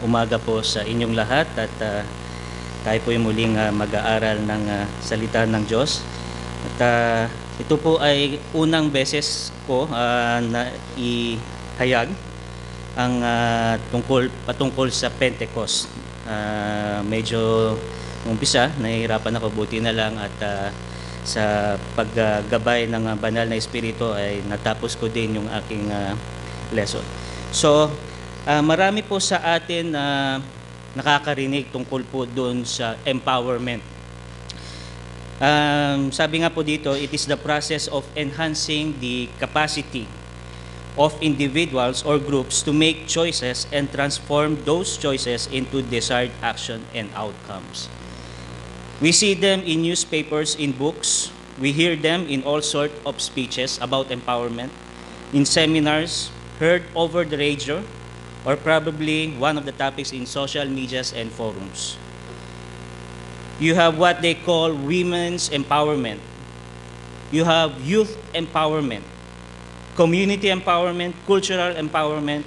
umaga po sa inyong lahat at tayo po yung muling mag-aaral ng salita ng Diyos. At ito po ay unang beses ko na ihayag ang patungkol sa Pentecost. Medyo umpisa, nahihirapan ako, buti na lang at sa paggabay ng banal na Espiritu ay natapos ko din yung aking lesson. So, marami po sa atin na nakakarinig tungkol po doon sa empowerment. Sabi nga po dito, it is the process of enhancing the capacity of individuals or groups to make choices and transform those choices into desired action and outcomes. We see them in newspapers, in books. We hear them in all sorts of speeches about empowerment, in seminars, heard over the radio, or probably one of the topics in social medias and forums. You have what they call women's empowerment. You have youth empowerment, community empowerment, cultural empowerment,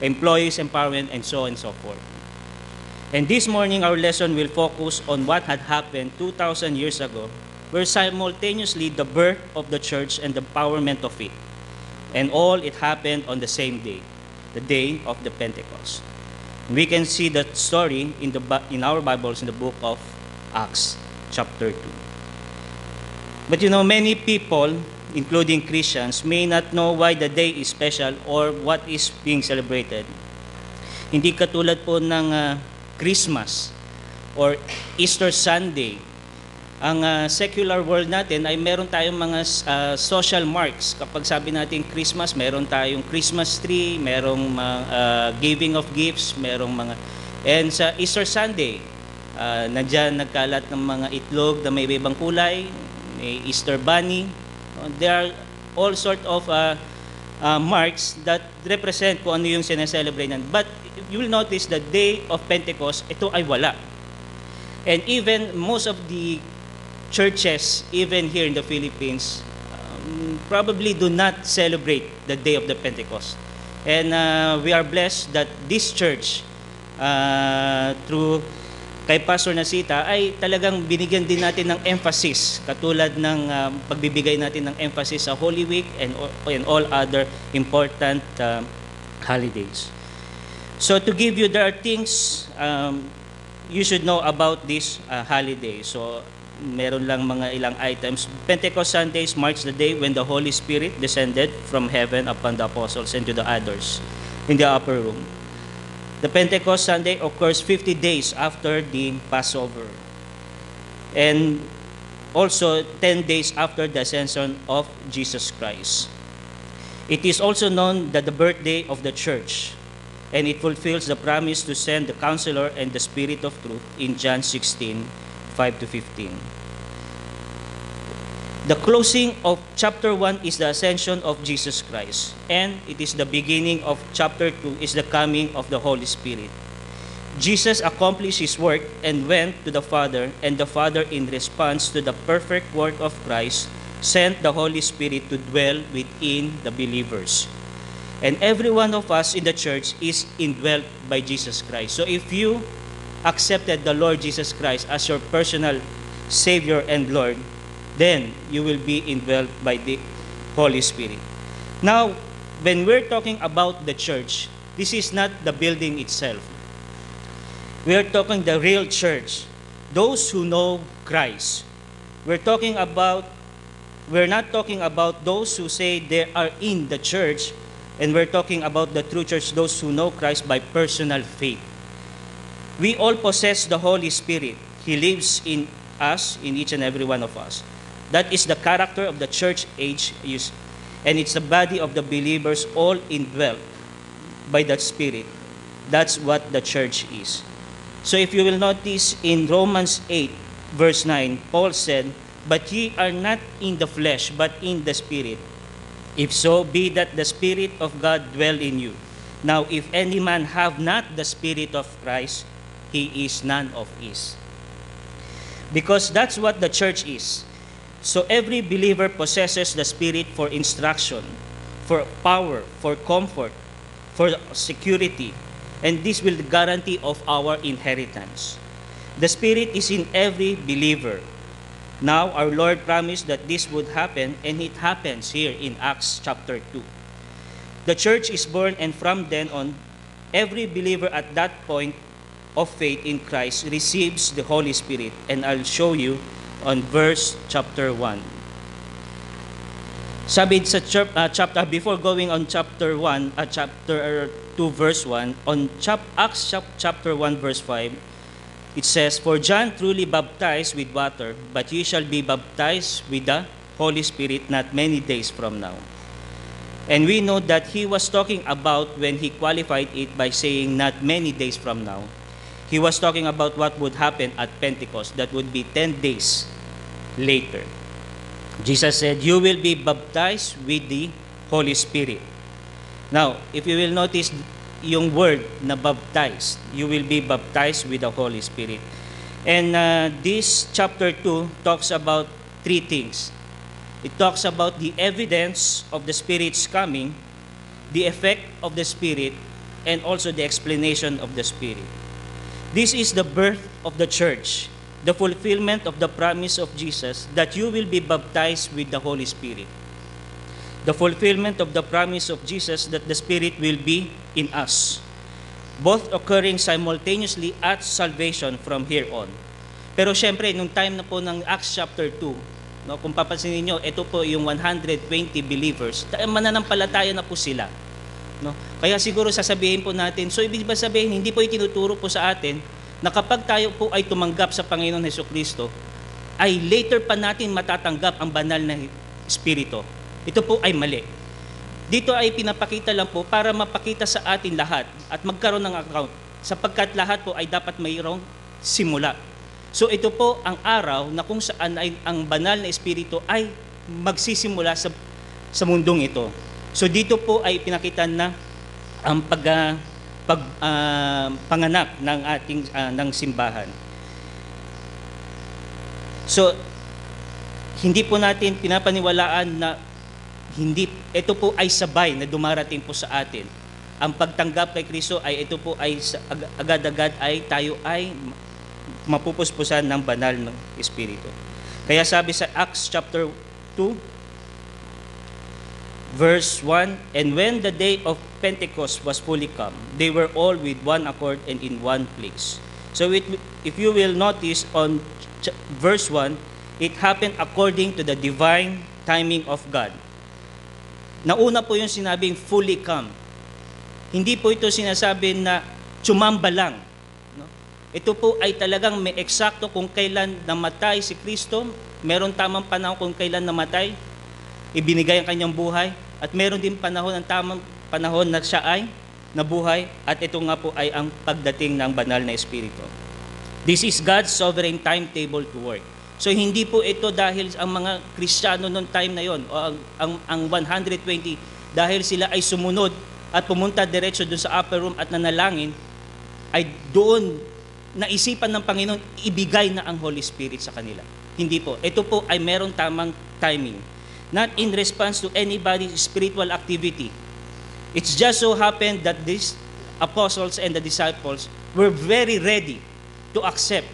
employees empowerment, and so on and so forth. And this morning, our lesson will focus on what had happened 2,000 years ago, where simultaneously the birth of the church and the empowerment of it. And all it happened on the same day, the day of the Pentecost. We can see that story in our Bibles in the book of Acts, chapter 2. But you know, many people, including Christians, may not know why the day is special or what is being celebrated. Hindi katulad po ng Christmas or Easter Sunday. Ang secular world natin ay meron tayong mga social marks. Kapag sabi natin Christmas, meron tayong Christmas tree, merong giving of gifts, merong mga... And sa Easter Sunday, nandyan nagkalat ng mga itlog na may ibang kulay, may Easter bunny. There are all sort of marks that represent kung ano yung sineselebrate natin. But you will notice the day of Pentecost, ito ay wala. And even most of the churches, even here in the Philippines, probably do not celebrate the day of the Pentecost. And we are blessed that this church, through kay Pastor Nasita, ay talagang binigyan din natin ng emphasis, katulad ng pagbibigay natin ng emphasis sa Holy Week and all other important holidays. So to give you, there are things you should know about this holiday. So meron lang mga ilang items. Pentecost Sundays marks the day when the Holy Spirit descended from heaven upon the apostles and to the others in the upper room. The Pentecost Sunday occurs 50 days after the Passover, and also 10 days after the ascension of Jesus Christ. It is also known that the birthday of the church, and it fulfills the promise to send the Counselor and the Spirit of Truth in John 16, 5-15. The closing of chapter 1 is the ascension of Jesus Christ, and it is the beginning of chapter 2 is the coming of the Holy Spirit. Jesus accomplished his work and went to the Father, and the Father, in response to the perfect work of Christ, sent the Holy Spirit to dwell within the believers. And every one of us in the church is indwelt by Jesus Christ. So if you accepted the Lord Jesus Christ as your personal Savior and Lord, then you will be indwelt by the Holy Spirit. Now, when we're talking about the church, this is not the building itself. We are talking the real church, those who know Christ. We're not talking about those who say they are in the church, and we're talking about the true church, those who know Christ by personal faith. We all possess the Holy Spirit. He lives in us, in each and every one of us. That is the character of the church age, and it's the body of the believers all indwelt by that Spirit. That's what the church is. So if you will notice in Romans 8, verse 9, Paul said, "But ye are not in the flesh, but in the Spirit. If so, be that the Spirit of God dwell in you. Now if any man have not the Spirit of Christ, he is none of his." Because that's what the church is. So every believer possesses the Spirit for instruction, for power, for comfort, for security, and this will the guarantee of our inheritance. The Spirit is in every believer. Now, our Lord promised that this would happen, and it happens here in Acts chapter 2. The church is born, and from then on, every believer at that point of faith in Christ receives the Holy Spirit. And I'll show you on verse chapter 1. Sabi sa chapter, before going on chapter 1, chapter 2 verse 1, on Acts chapter 1 verse 5, it says, "For John truly baptized with water, but ye shall be baptized with the Holy Spirit not many days from now." And we know that he was talking about when he qualified it by saying not many days from now. He was talking about what would happen at Pentecost. That would be 10 days later. Jesus said, "You will be baptized with the Holy Spirit." Now, if you will notice yung word na baptized, you will be baptized with the Holy Spirit. And this chapter 2 talks about three things. It talks about the evidence of the Spirit's coming, the effect of the Spirit, and also the explanation of the Spirit. This is the birth of the church, the fulfillment of the promise of Jesus that you will be baptized with the Holy Spirit. The fulfillment of the promise of Jesus that the Spirit will be in us, both occurring simultaneously at salvation from here on. Pero syempre, nung time na po ng Acts chapter 2, no, kung papansinin niyo, ito po yung 120 believers, mananampalataya na po sila. No? Kaya siguro sasabihin po natin, so ibig ba sabihin, hindi po itinuturo po sa atin na kapag tayo po ay tumanggap sa Panginoon Hesukristo, ay later pa natin matatanggap ang banal na Espiritu. Ito po ay mali. Dito ay pinapakita lang po para mapakita sa atin lahat at magkaroon ng account, sapagkat lahat po ay dapat mayroong simula. So ito po ang araw na kung saan ay ang banal na Espiritu ay magsisimula sa mundong ito. So dito po ay pinakita na ang panganak ng ating ng simbahan. So hindi po natin pinapaniwalaan na ito po ay sabay na dumarating po sa atin. Ang pagtanggap kay Kristo ay ito po ay agad-agad ay tayo ay mapupuspusan ng banal ng Espiritu. Kaya sabi sa Acts chapter 2 verse 1, "And when the day of Pentecost was fully come, they were all with one accord and in one place." So if you will notice on verse 1, it happened according to the divine timing of God. Nauna po yung sinabing fully come. Hindi po ito sinasabi na tsumamba lang. No? Ito po ay talagang may eksakto kung kailan namatay si Kristo, meron tamang panahon kung kailan namatay, ibinigay ang kanyang buhay, at meron din panahon, ang tamang panahon na siya ay nabuhay, at ito nga po ay ang pagdating ng banal na Espiritu. This is God's sovereign timetable to work. So hindi po ito dahil ang mga Kristiyano noong time na yon o ang 120 dahil sila ay sumunod at pumunta diretso doon sa upper room at nanalangin, ay doon naisipan ng Panginoon ibigay na ang Holy Spirit sa kanila. Hindi po. Ito po ay merong tamang timing. Not in response to anybody's spiritual activity. It's just so happened that these apostles and the disciples were very ready to accept.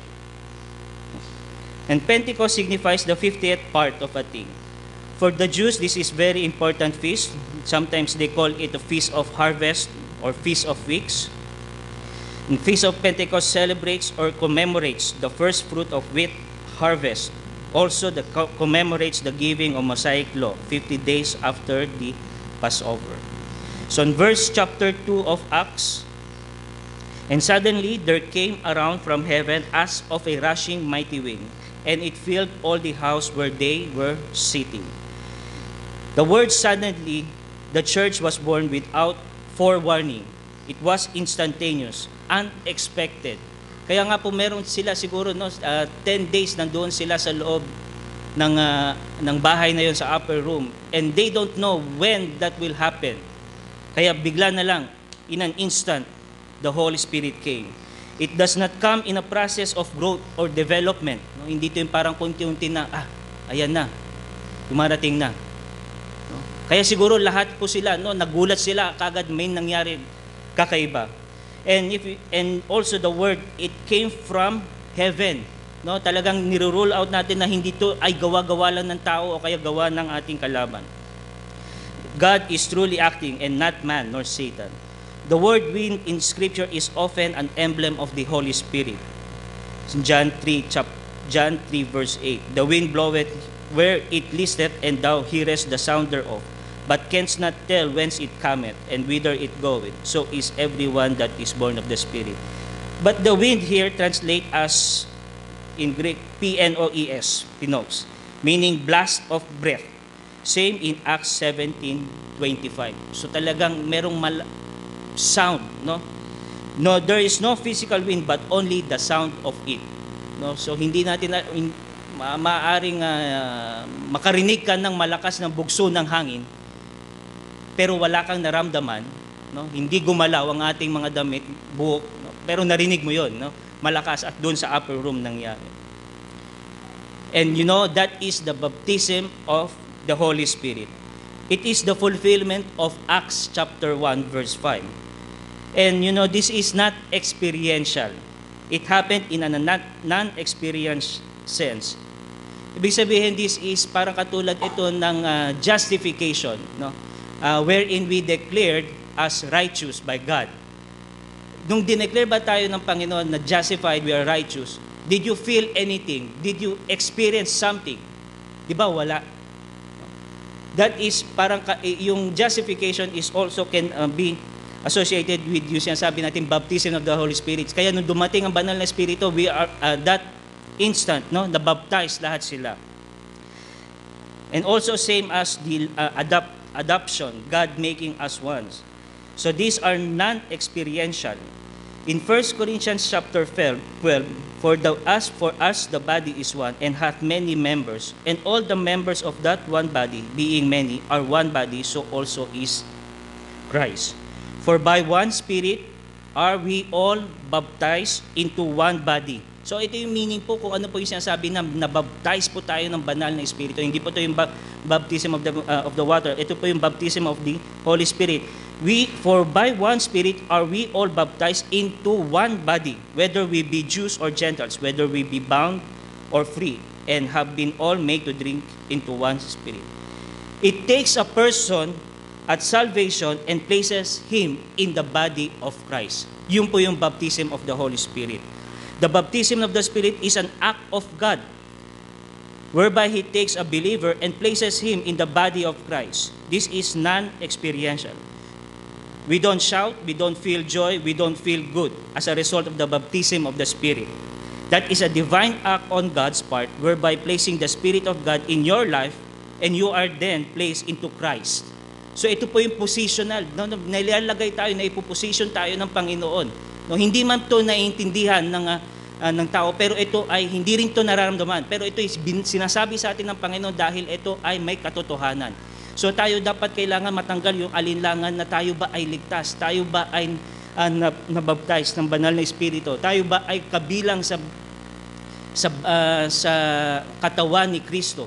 And Pentecost signifies the 50th part of a thing. For the Jews, this is very important feast. Sometimes they call it the Feast of Harvest or Feast of Weeks. The Feast of Pentecost celebrates or commemorates the first fruit of wheat harvest. Also, commemorates the giving of Mosaic law 50 days after the Passover. So in verse chapter 2 of Acts, "And suddenly there came around from heaven as of a rushing mighty wind, and it filled all the house where they were sitting." The word suddenly, the church was born without forewarning. It was instantaneous, unexpected. Kaya nga po meron sila siguro 10 days nandoon sila sa loob ng bahay na yon sa upper room, and they don't know when that will happen. Kaya bigla na lang, in an instant, the Holy Spirit came. It does not come in a process of growth or development. No? Hindi ito yung parang kunti-unti na, ayan na, dumarating na. No? Kaya siguro lahat po sila, nagulat sila, kagad may nangyari kakaiba. And also the word, it came from heaven. No, talagang niro-rule out natin na hindi to ay gawa-gawa lang ng tao o kaya gawa ng ating kalaban. God is truly acting and not man nor Satan. The word wind in Scripture is often an emblem of the Holy Spirit. John 3 verse 8. The wind bloweth where it listeth, and thou hearest the sound thereof, but canst not tell whence it cometh, and whither it goeth. So is everyone that is born of the Spirit. But the wind here translate as, in Greek, pnoes, pinos, meaning blast of breath. Same in Acts 17:25. So talagang merong sound, no? No, there is no physical wind but only the sound of it. No, so hindi natin maaaring makarinig ka ng malakas ng bugso ng hangin pero wala kang naramdaman, no? Hindi gumalaw ang ating mga damit, buhok, no? Pero narinig mo 'yon, no? Malakas at doon sa upper room nangyari. And you know, that is the baptism of the Holy Spirit. It is the fulfillment of Acts chapter 1 verse 5. And you know, this is not experiential. It happened in a non-experience sense. Ibig sabihin, this is parang katulad ito ng justification, no? Wherein we declared as righteous by God. Nung dineclare ba tayo ng Panginoon na justified, we are righteous, did you feel anything? Did you experience something? Di ba? Wala. That is parang yung justification is also can be associated with yung sinasabi natin baptism of the Holy Spirit. Kaya nung dumating ang banal na Espiritu, we are that instant, no, na-baptize lahat sila. And also same as the adoption, God making us ones. So these are non-experiential. In 1 Corinthians chapter 12, for us the body is one and hath many members, and all the members of that one body, being many, are one body, so also is Christ. For by one Spirit are we all baptized into one body. So ito yung meaning po kung ano po yung sinasabi na nabaptize po tayo ng banal na Espiritu. Hindi po ito yung baptism of the water. Ito po yung baptism of the Holy Spirit. For by one Spirit are we all baptized into one body, whether we be Jews or Gentiles, whether we be bound or free, and have been all made to drink into one Spirit. It takes a person at salvation and places him in the body of Christ. Yun po yung baptism of the Holy Spirit. The baptism of the Spirit is an act of God, whereby He takes a believer and places him in the body of Christ. This is non-experiential. We don't shout, we don't feel joy, we don't feel good as a result of the baptism of the Spirit. That is a divine act on God's part, whereby placing the Spirit of God in your life, and you are then placed into Christ. So ito po yung positional, no, nilalagay tayo, na ipoposition tayo ng Panginoon. No, hindi man to naiintindihan ng tao, pero ito ay hindi rin to nararamdaman. Pero ito ay sinasabi sa atin ng Panginoon dahil ito ay may katotohanan. So tayo dapat kailangan matanggal yung alinlangan na tayo ba ay ligtas, tayo ba ay nabaptize ng banal na Espiritu, tayo ba ay kabilang sa katawan ni Kristo.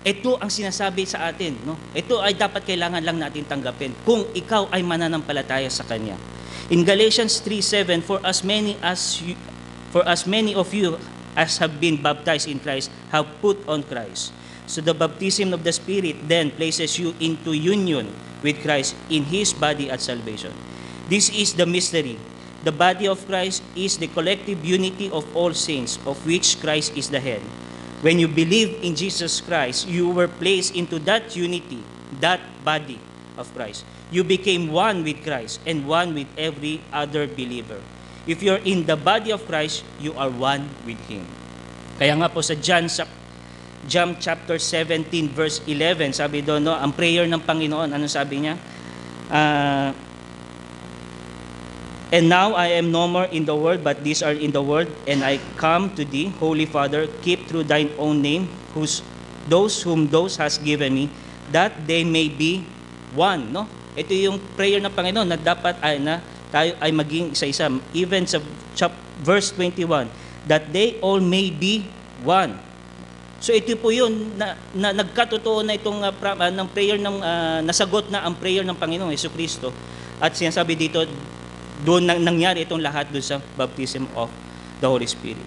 Ito ang sinasabi sa atin, no? Ito ay dapat kailangan lang natin tanggapin kung ikaw ay mananampalataya sa Kanya. In Galatians 3:7, for as many of you as have been baptized in Christ have put on Christ. So the baptism of the Spirit then places you into union with Christ in His body at salvation. This is the mystery. The body of Christ is the collective unity of all saints, of which Christ is the head. When you believe in Jesus Christ, you were placed into that unity, that body of Christ. You became one with Christ and one with every other believer. If you're in the body of Christ, you are one with Him. Kaya nga po sa John chapter 17 verse 11, sabi doon, no, ang prayer ng Panginoon, ano sabi niya? And now I am no more in the world, but these are in the world, and I come to thee, Holy Father, keep through thine own name, those whom those has given me, that they may be one. No? Ito yung prayer ng Panginoon na dapat tayo ay maging isa-isa. Even sa verse 21, that they all may be one. So ito po yun na nagkatotoo na itong ng prayer ng nasagot na ang prayer ng Panginoong Jesucristo. At sinasabi dito, Doon nangyari itong lahat doon sa baptism of the Holy Spirit.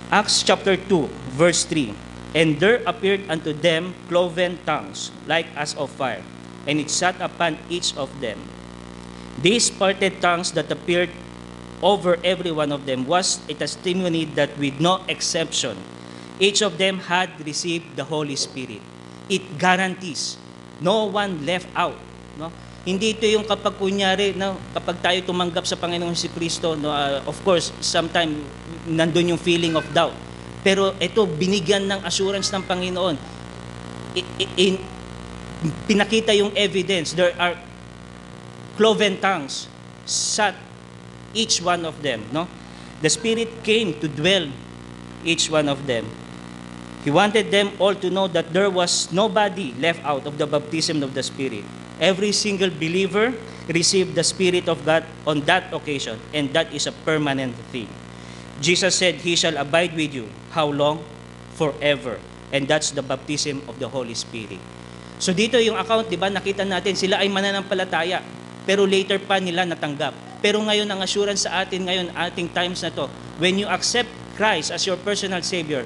Acts chapter 2, verse 3. And there appeared unto them cloven tongues, like as of fire, and it sat upon each of them. These parted tongues that appeared over every one of them was a testimony that with no exception, each of them had received the Holy Spirit. It guarantees no one left out. No? Hindi ito yung kapag kunyari, no, kapag tayo tumanggap sa Panginoong Jesucristo, no, of course, sometimes nandun yung feeling of doubt. Pero ito, binigyan ng assurance ng Panginoon. Pinakita yung evidence. There are cloven tongues sat each one of them. No? The Spirit came to dwell each one of them. He wanted them all to know that there was nobody left out of the baptism of the Spirit. Every single believer received the Spirit of God on that occasion, and that is a permanent thing. Jesus said, He shall abide with you. How long? Forever. And that's the baptism of the Holy Spirit. So dito yung account, di ba, nakita natin, sila ay mananampalataya, pero later pa nila natanggap. Pero ngayon, ang assurance sa atin ngayon, ating times na to, when you accept Christ as your personal Savior,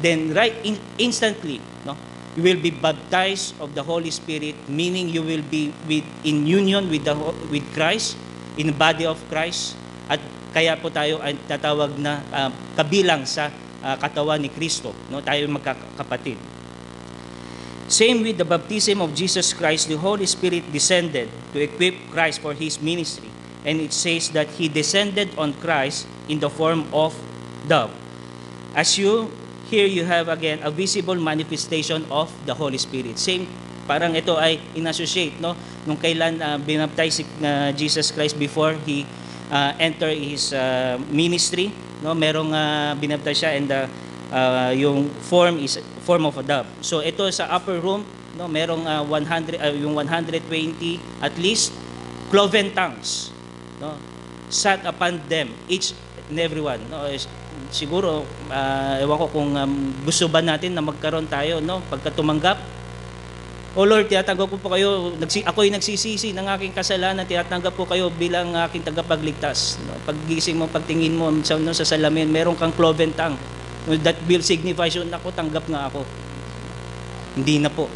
then instantly, no, you will be baptized of the Holy Spirit, meaning you will be in union with Christ, in the body of Christ, at kaya po tayo ay tatawag na kabilang sa katawan ni Kristo, no? Tayo magkakapatid. Same with the baptism of Jesus Christ, the Holy Spirit descended to equip Christ for His ministry, and it says that He descended on Christ in the form of dove. Here you have again a visible manifestation of the Holy Spirit. Same, parang ito ay in-associate, no? Nung kailan binaptize si Jesus Christ before He enter His ministry, no? Merong binaptize siya, and yung form is form of a dove. So ito sa upper room, no? Merong 120 at least cloven tongues, no? Sat upon them, each and everyone, no? Siguro, ewan ko kung gusto ba natin na magkaroon tayo, no? Pagka tumanggap, O Lord, tinatanggap ko po kayo, ako'y nagsisisi ng aking kasalanan, tinatanggap ko kayo bilang aking tagapagligtas. Paggising mo, pagtingin mo sa salamin, meron kang cloven tongue. That will signify, so, ako, tanggap nga ako. Hindi na po.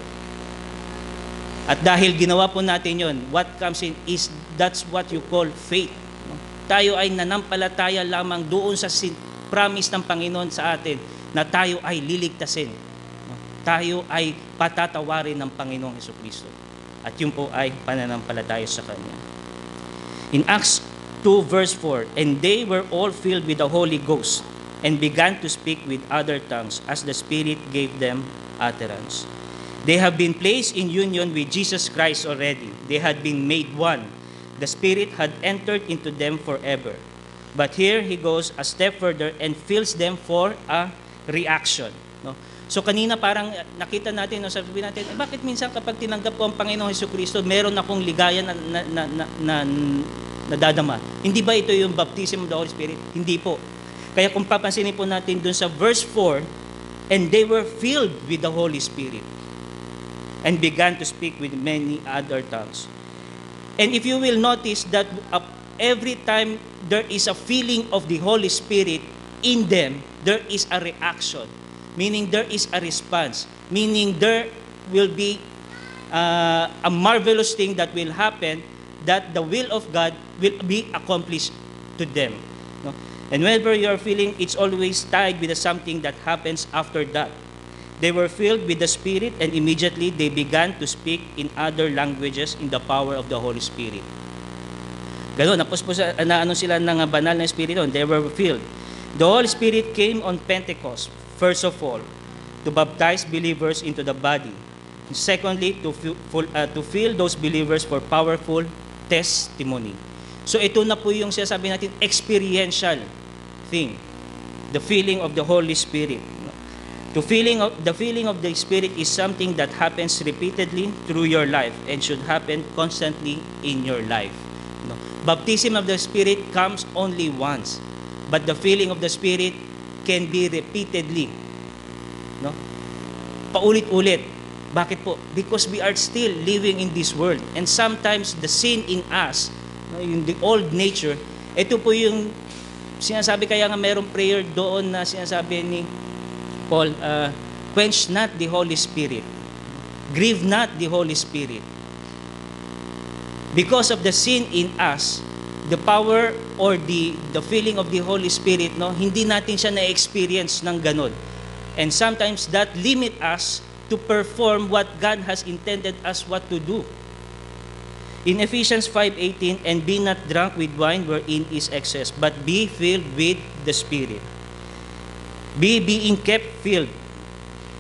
At dahil ginawa po natin yon, what comes in is, that's what you call faith. Tayo ay nanampalataya lamang doon sa promise ng Panginoon sa atin na tayo ay liligtasin. Tayo ay patatawarin ng Panginoong Jesucristo. At yun po ay pananampalataya sa Kanya. In Acts 2 verse 4, and they were all filled with the Holy Ghost and began to speak with other tongues as the Spirit gave them utterance. They have been placed in union with Jesus Christ already. They had been made one. The Spirit had entered into them forever. But here he goes a step further and fills them for a reaction. No? So kanina parang nakita natin, no, sabi natin, bakit minsan kapag tinanggap ko ang Panginoong Jesucristo, meron akong ligaya na nadadama? Hindi ba ito yung baptism of the Holy Spirit? Hindi po. Kaya kung papansinin po natin dun sa verse 4, and they were filled with the Holy Spirit and began to speak with many other tongues. And if you will notice that every time there is a feeling of the Holy Spirit in them, there is a reaction. Meaning there is a response. Meaning there will be a marvelous thing that will happen, that the will of God will be accomplished to them. No? And whenever you are feeling, it's always tied with something that happens after that. They were filled with the Spirit, and immediately they began to speak in other languages in the power of the Holy Spirit. Ganoon, naano sila ng banal na Espiritu, they were filled. The Holy Spirit came on Pentecost, first of all, to baptize believers into the body. Secondly, to fill those believers for powerful testimony. So ito na po yung sinasabi natin, experiential thing. The feeling of the Holy Spirit. The feeling of the Spirit is something that happens repeatedly through your life and should happen constantly in your life. No? Baptism of the Spirit comes only once, but the feeling of the Spirit can be repeatedly. No? Paulit-ulit. Bakit po? Because we are still living in this world, and sometimes the sin in us no, yung the old nature. Ito po yung sinasabi, kaya nga merong prayer doon na sinasabi ni Paul, quench not the Holy Spirit. Grieve not the Holy Spirit. Because of the sin in us, the power or the feeling of the Holy Spirit, no, hindi natin siya na-experience ng ganun. And sometimes that limit us to perform what God has intended us what to do. In Ephesians 5:18, and be not drunk with wine wherein is excess, but be filled with the Spirit. Being kept filled,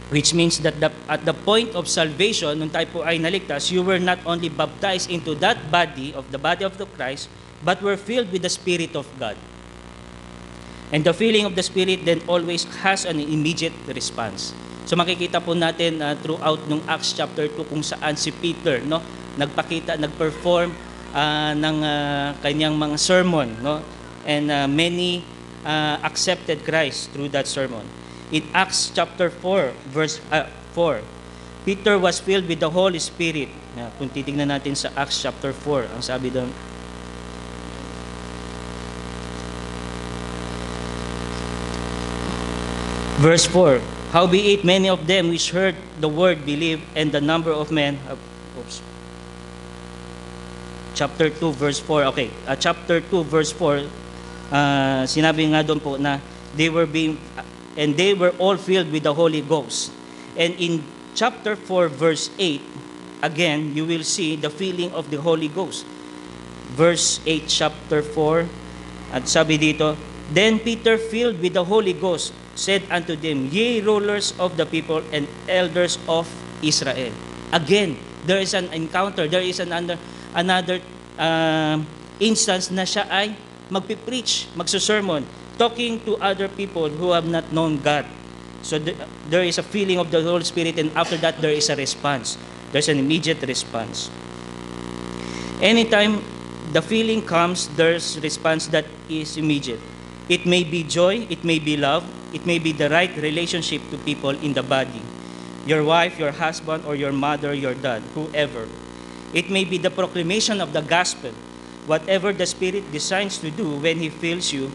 which means that at the point of salvation, nung tayo po ay naligtas, you were not only baptized into that body of the Christ, but were filled with the Spirit of God. And the feeling of the Spirit then always has an immediate response. So makikita po natin throughout nung Acts chapter 2 kung saan si Peter, no, nagperform ng kanyang mga sermon, no, and many accepted Christ through that sermon. In Acts chapter 4 verse 4, Peter was filled with the Holy Spirit. Kung titingnan natin sa Acts chapter 4, ang sabi doon, verse 4, howbeit many of them which heard the word believed, and the number of men, chapter 2 verse 4, okay, chapter 2 verse 4, sinabi nga doon po na they were all filled with the Holy Ghost. And in chapter 4 verse 8, again, you will see the feeling of the Holy Ghost. Verse 8, chapter 4, at sabi dito, then Peter, filled with the Holy Ghost, said unto them, ye rulers of the people and elders of Israel. Again, there is an encounter, there is another instance na siya ay magpipreach, magsusermon, talking to other people who have not known God. So there is a feeling of the Holy Spirit, and after that there is a response. There's an immediate response. Anytime the feeling comes, there's response that is immediate. It may be joy, it may be love, it may be the right relationship to people in the body. Your wife, your husband, or your mother, your dad, whoever. It may be the proclamation of the gospel. Whatever the Spirit designs to do when He fills you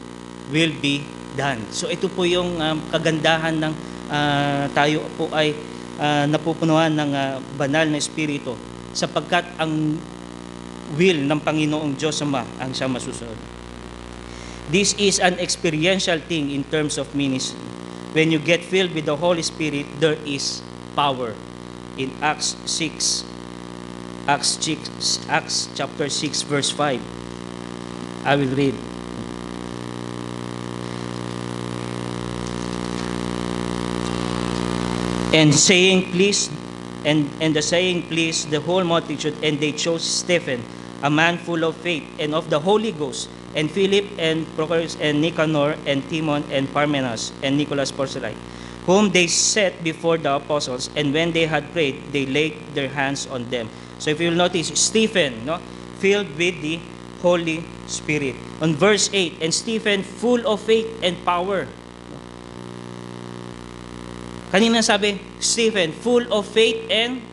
will be done. So ito po yung kagandahan ng tayo po ay napupunuan ng banal na Espiritu, sapagkat ang will ng Panginoong Diyos Ama ang siyang masusunod. This is an experiential thing in terms of ministry. When you get filled with the Holy Spirit, there is power. In Acts chapter 6 verse 5, I will read. And saying please, and the saying pleased the whole multitude, and they chose Stephen, a man full of faith and of the Holy Ghost, and Philip and Prochorus and Nicanor and Timon and Parmenas and Nicholas Porcelite, whom they set before the apostles, and when they had prayed, they laid their hands on them. So if you'll notice, Stephen, no, filled with the Holy Spirit. On verse 8, and Stephen full of faith and power. Kanina sabi, Stephen full of faith and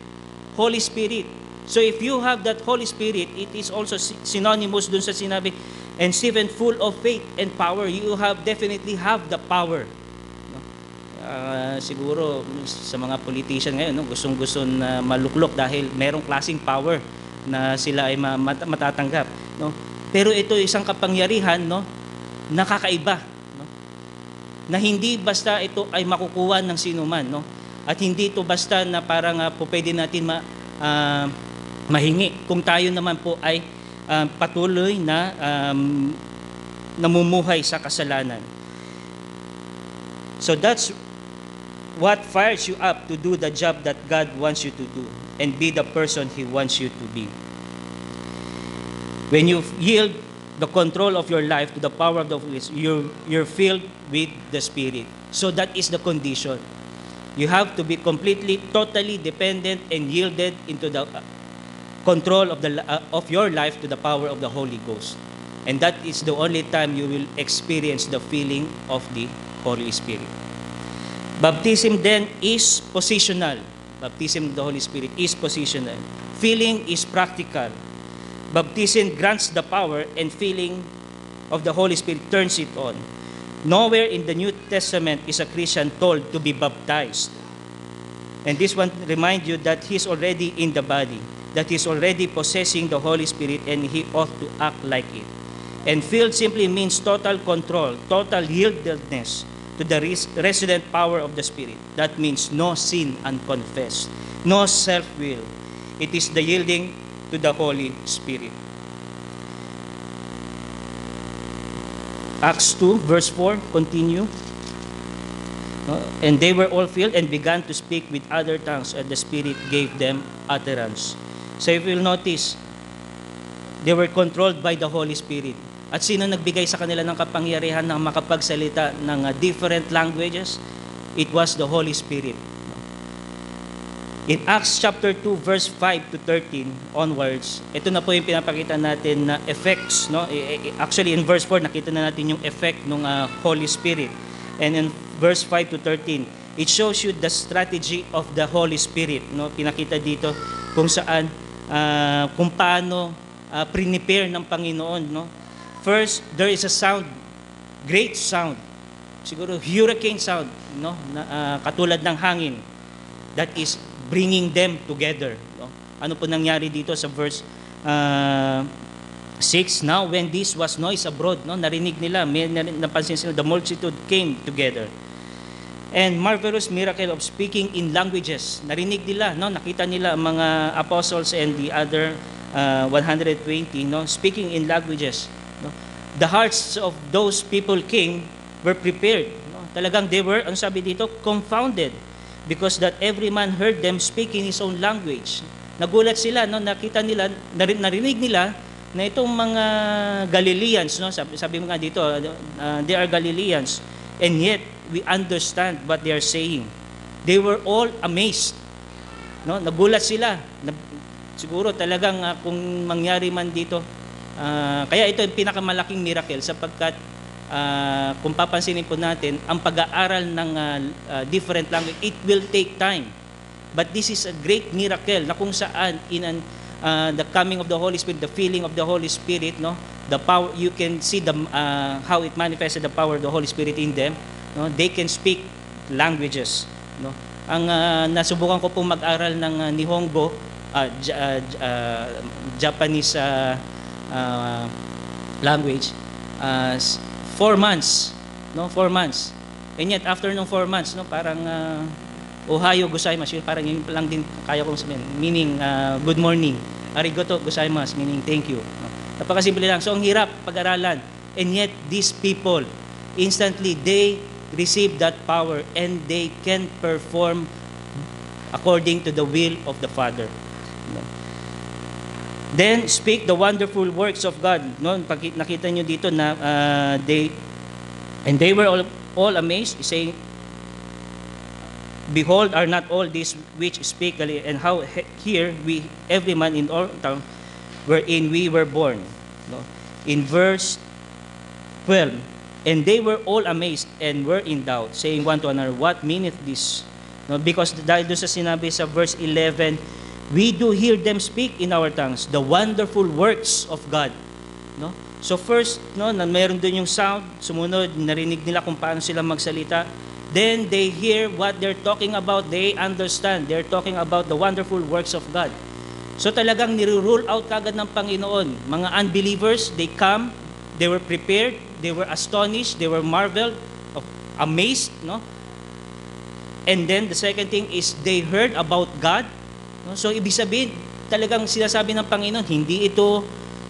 Holy Spirit. So if you have that Holy Spirit, it is also synonymous dun sa sinabi, and Stephen full of faith and power. You definitely have the power. Siguro sa mga politician ngayon, no, gustong-gusto na maluklok dahil merong klaseng power na sila ay matatanggap, no? Pero ito isang kapangyarihan, no, nakakaiba, no? Na hindi basta ito ay makukuha ng sino man, no? At hindi ito basta na parang po pwede natin mahingi kung tayo naman po ay patuloy na namumuhay sa kasalanan. So that's what fires you up to do the job that God wants you to do and be the person He wants you to be. When you yield the control of your life to the power of the Holy Spirit, you're filled with the Spirit. So that is the condition. You have to be completely, totally dependent and yielded into the control of your life to the power of the Holy Ghost. And that is the only time you will experience the feeling of the Holy Spirit. Baptism then is positional. Baptism of the Holy Spirit is positional. Feeling is practical. Baptism grants the power, and filling of the Holy Spirit turns it on. Nowhere in the New Testament is a Christian told to be baptized. And this one reminds you that he's already in the body, that he's already possessing the Holy Spirit, and he ought to act like it. And filled simply means total control, total yieldedness to the resident power of the Spirit. That means no sin unconfessed, no self-will. It is the yielding to the Holy Spirit. Acts 2, verse 4, continue. And they were all filled and began to speak with other tongues, and the Spirit gave them utterance. So if you'll notice, they were controlled by the Holy Spirit. At sino nagbigay sa kanila ng kapangyarihan na makapagsalita ng different languages? It was the Holy Spirit. In Acts chapter 2, verse 5 to 13 onwards, ito na po yung pinapakita natin na effects. No? Actually, in verse 4, nakita na natin yung effect ng Holy Spirit. And in verse 5 to 13, it shows you the strategy of the Holy Spirit. No? Pinakita dito kung saan, kung paano prepare ng Panginoon. No? First, there is a sound, great sound. Siguro hurricane sound, no? Katulad ng hangin, that is bringing them together. No? Ano po nangyari dito sa verse 6? Now, when this was noise abroad, no? Narinig nila, may napansin sila, the multitude came together. And marvelous miracle of speaking in languages. Narinig nila, no? Nakita nila ang mga apostles and the other 120, no? Speaking in languages. No? The hearts of those people came were prepared. No? Talagang they were, ano sabi dito, confounded, because that every man heard them speaking his own language. Nagulat sila, no? Nakita nila, narinig nila na itong mga Galileans, no? Sabi mo nga dito, they are Galileans, and yet we understand what they are saying. They were all amazed. No? Nagulat sila. Siguro talagang kung mangyari man dito, kaya ito yung pinakamalaking miracle, sapagkat kung papansinin po natin, ang pag-aaral ng different language, it will take time. But this is a great miracle na kung saan in the coming of the Holy Spirit, the feeling of the Holy Spirit, no, the power, you can see how it manifested the power of the Holy Spirit in them. No, they can speak languages. No, ang nasubukan ko pong mag-aral ng Nihongo, Japanese language. 4 months, no? 4 months. And yet after ng 4 months, no, parang Ohayo gozaimasu, parang yun lang din kaya kong sabihin. Meaning good morning. Arigato gozaimasu, meaning thank you. No? Napakasimple lang. So ang hirap pag-aralan. And yet these people instantly they receive that power and they can perform according to the will of the Father. No? Then speak the wonderful works of God. No, nakita niyo dito na they were all amazed, saying, behold, are not all these which speak Galilee, and how here we every man in all town wherein we were born. No? In verse 12, and they were all amazed and were in doubt, saying one to another, what meaneth this? No, because dahil doon sa sinabi sa verse 11, we do hear them speak in our tongues the wonderful works of God. No? So first, no, na meron doon yung sound, sumunod, narinig nila kung paano sila magsalita. Then they hear what they're talking about, they understand. They're talking about the wonderful works of God. So talagang nire-rule out kagad ng Panginoon. Mga unbelievers, they come, they were prepared, they were astonished, they were marveled, amazed, no? And then the second thing is they heard about God. No? So ibig sabihin, talagang sinasabi ng Panginoon, hindi ito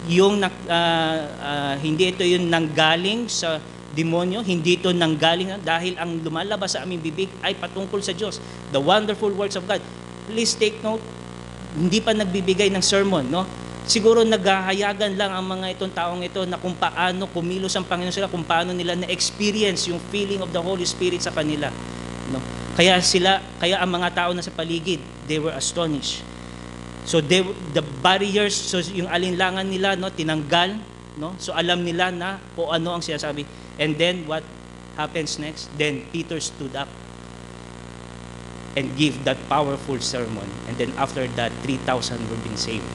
yung nanggaling sa demonyo, hindi ito nanggaling dahil ang lumalabas sa aming bibig ay patungkol sa Diyos. The wonderful works of God. Please take note, hindi pa nagbibigay ng sermon, no? Siguro naghahayagan lang ang mga itong taong ito na kung paano kumilos ang Panginoon sila, kung paano nila na-experience yung feeling of the Holy Spirit sa kanila. No? Kaya ang mga tao na sa paligid, they were astonished. So the barriers, so yung alinlangan nila, no, tinanggal, no? So alam nila na kung ano ang sinasabi. And then what happens next? Then Peter stood up and give that powerful sermon. And then after that, 3,000 were being saved.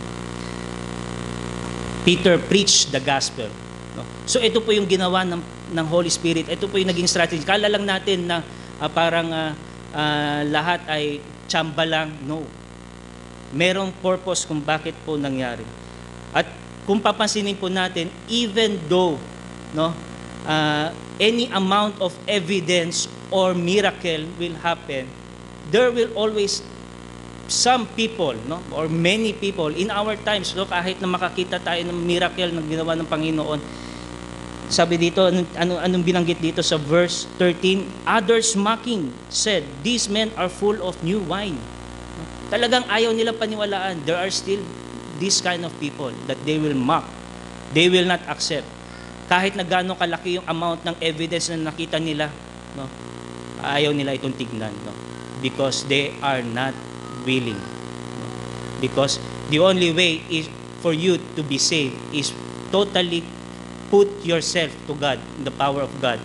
Peter preached the gospel. No? So ito po yung ginawa ng Holy Spirit. Ito po yung naging strategy. Kala lang natin na lahat ay tsamba lang. No. Merong purpose kung bakit po nangyari. At kung papansinin po natin, even though any amount of evidence or miracle will happen, there will always some people, or many people in our times, kahit na makakita tayo ng miracle na ginawa ng Panginoon. Sabi dito, anong binanggit dito sa verse 13? Others mocking said, "These men are full of new wine." Talagang ayaw nila paniwalaan. There are still this kind of people that they will mock. They will not accept. Kahit na gaano kalaki yung amount ng evidence na nakita nila, ayaw nila itong tignan. Because they are not willing. Because the only way is for you to be saved is totally put yourself to God, the power of God.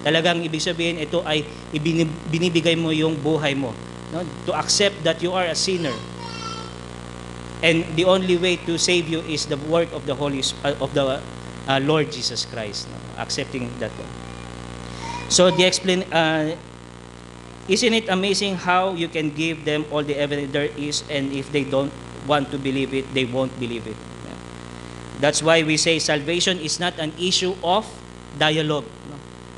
Talagang ibig sabihin, ito ay binibigay mo yung buhay mo. To accept that you are a sinner. And the only way to save you is the work of the Lord Jesus Christ. Accepting that one. So isn't it amazing how you can give them all the evidence there is, and if they don't want to believe it, they won't believe it. That's why we say salvation is not an issue of dialogue.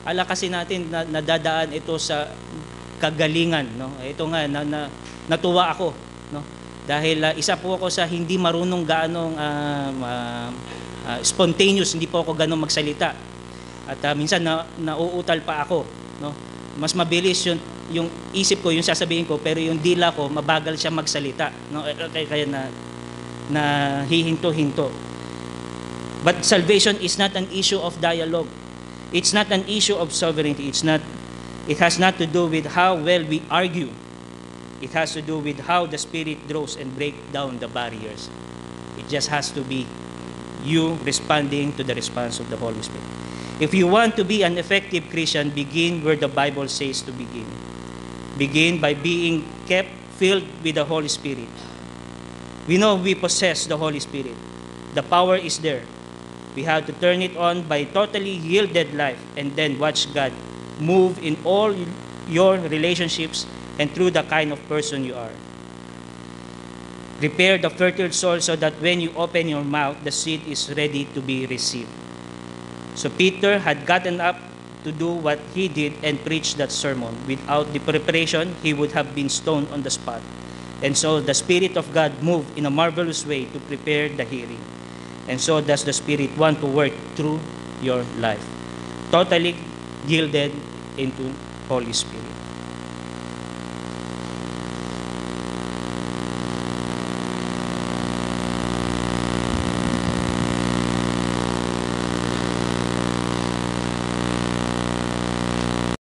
Ala kasi natin nadadaan ito sa kagalingan. Ito nga, natuwa ako. Dahil isa po ako sa hindi marunong gaanong spontaneous, hindi po ako ganong magsalita. At minsan nauutal pa ako. Mas mabilis yung isip ko, yung sasabihin ko, pero yung dila ko, mabagal siya magsalita. Kaya na hihinto-hinto. But salvation is not an issue of dialogue. It's not an issue of sovereignty. It has not to do with how well we argue. It has to do with how the Spirit draws and breaks down the barriers. It just has to be you responding to the response of the Holy Spirit. If you want to be an effective Christian, begin where the Bible says to begin. Begin by being kept filled with the Holy Spirit. We know we possess the Holy Spirit. The power is there. We have to turn it on by totally yielded life and then watch God move in all your relationships and through the kind of person you are. Prepare the fertile soil so that when you open your mouth, the seed is ready to be received. So Peter had gotten up to do what he did and preach that sermon. Without the preparation, he would have been stoned on the spot. And so the Spirit of God moved in a marvelous way to prepare the hearing. And so does the Spirit want to work through your life. Totally yielded into Holy Spirit.